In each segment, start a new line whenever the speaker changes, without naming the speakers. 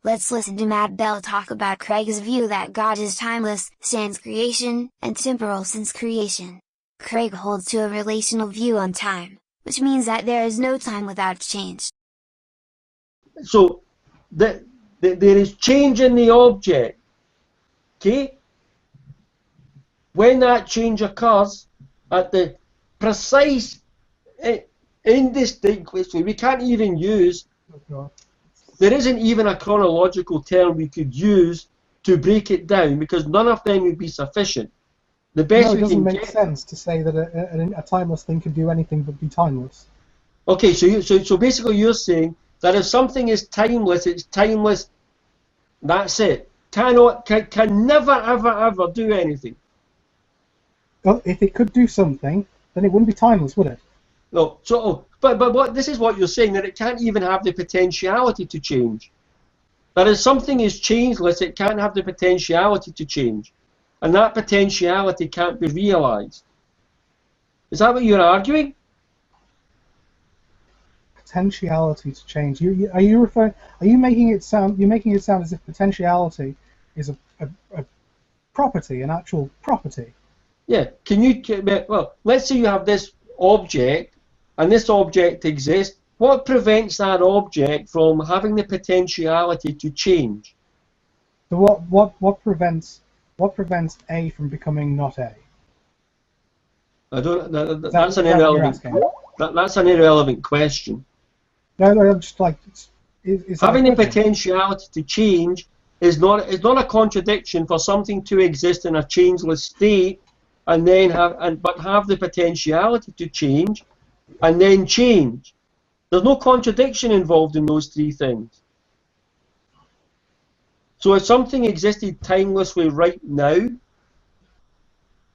Let's listen to Matt Bell talk about Craig's view that God is timeless since creation, and temporal since creation. Craig holds to a relational view on time, which means that there is no time without change.
So, there is change in the object, okay? When that change occurs, at the precise, indistinct, we can't even use, there isn't even a chronological term we could use to break it down, because none of them would be sufficient. The best
it doesn't make sense to say that a timeless thing can do anything but be timeless.
Okay, so basically you're saying that if something is timeless, it's timeless, that's it. Can never, ever, ever do anything.
Well, if it could do something, then it wouldn't be timeless, would it?
No, but this is what you're saying, that it can't even have the potentiality to change. That if something is changeless, it can't have the potentiality to change. And that potentiality can't be realized. Is that what you're arguing?
Potentiality to change. Are you making it sound as if potentiality is a property, an actual property?
Yeah. Well, let's say you have this object, and this object exists. What prevents that object from having the potentiality to change?
So what prevents A from becoming not A?
I don't. That's an irrelevant. That's an irrelevant question.
No, I'm just like, is
having the potentiality to change is not a contradiction for something to exist in a changeless state, and then have the potentiality to change, and then change. There's no contradiction involved in those three things. So if something existed timelessly right now,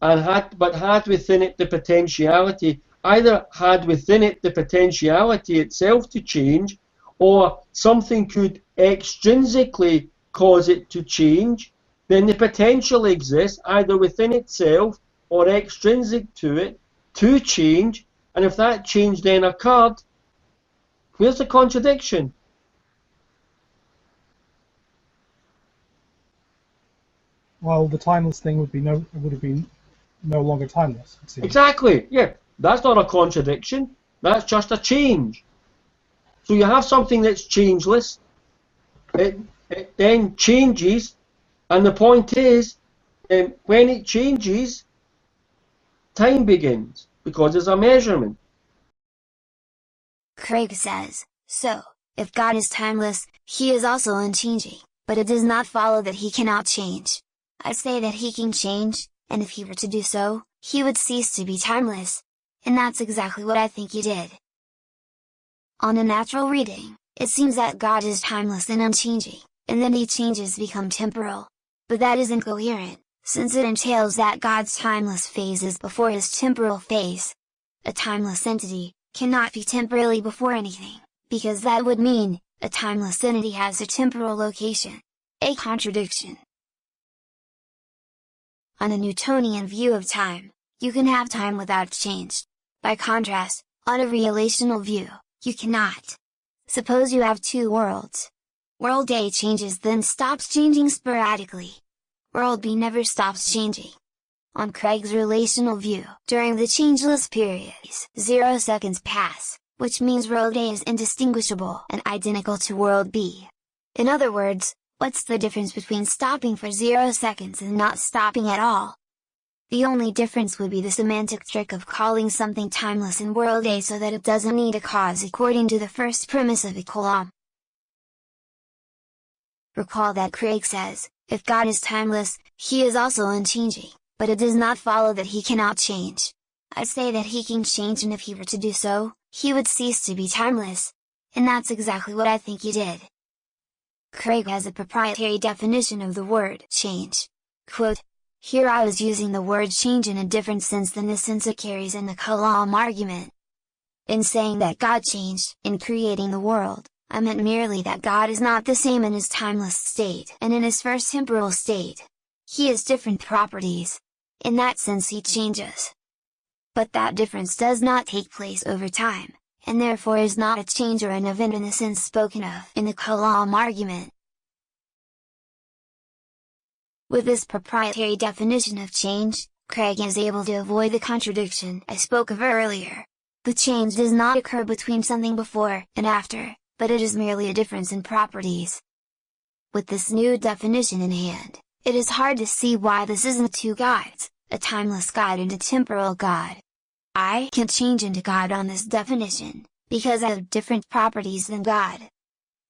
and had within it the potentiality, either had within it the potentiality itself to change, or something could extrinsically cause it to change, then the potential exists either within itself or extrinsic to it to change, and if that change then occurred, where's the contradiction?
Well, the timeless thing would have been no longer timeless.
Exactly. Yeah, that's not a contradiction. That's just a change. So you have something that's changeless. It then changes, and the point is, when it changes, time begins because there's a measurement.
Craig says, so, if God is timeless, he is also unchanging, but it does not follow that he cannot change. I say that he can change, and if he were to do so, he would cease to be timeless. And that's exactly what I think he did. On a natural reading, it seems that God is timeless and unchanging, and then he changes become temporal. But that is incoherent, since it entails that God's timeless phase is before his temporal phase. A timeless entity cannot be temporally before anything, because that would mean, a timeless entity has a temporal location. A contradiction. On a Newtonian view of time, you can have time without change. By contrast, on a relational view, you cannot. Suppose you have two worlds. World A changes then stops changing sporadically. World B never stops changing. On Craig's relational view, during the changeless periods, 0 seconds pass, which means world A is indistinguishable and identical to world B. In other words, what's the difference between stopping for 0 seconds and not stopping at all? The only difference would be the semantic trick of calling something timeless in world A so that it doesn't need a cause according to the first premise of a Kalam. Recall that Craig says, if God is timeless, he is also unchanging, but it does not follow that he cannot change. I say that he can change, and if he were to do so, he would cease to be timeless. And that's exactly what I think he did. Craig has a proprietary definition of the word change. Quote, here I was using the word change in a different sense than the sense it carries in the Kalam argument. In saying that God changed in creating the world, I meant merely that God is not the same in his timeless state and in his first temporal state. He has different properties. In that sense he changes. But that difference does not take place over time, and therefore is not a change or an event in the sense spoken of in the Kalam argument. With this proprietary definition of change, Craig is able to avoid the contradiction I spoke of earlier. The change does not occur between something before and after, but it is merely a difference in properties. With this new definition in hand, it is hard to see why this isn't two gods, a timeless God and a temporal God. I can change into God on this definition, because I have different properties than God.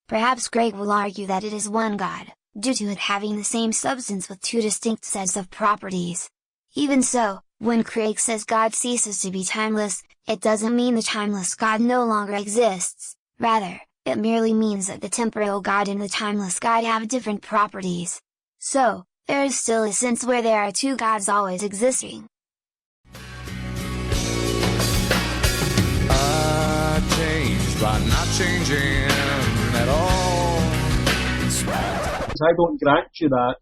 Perhaps Craig will argue that it is one God, due to it having the same substance with two distinct sets of properties. Even so, when Craig says God ceases to be timeless, it doesn't mean the timeless God no longer exists, rather, it merely means that the temporal God and the timeless God have different properties. So, there is still a sense where there are two gods always existing.
I changed by not changing at all.
I don't grant you that.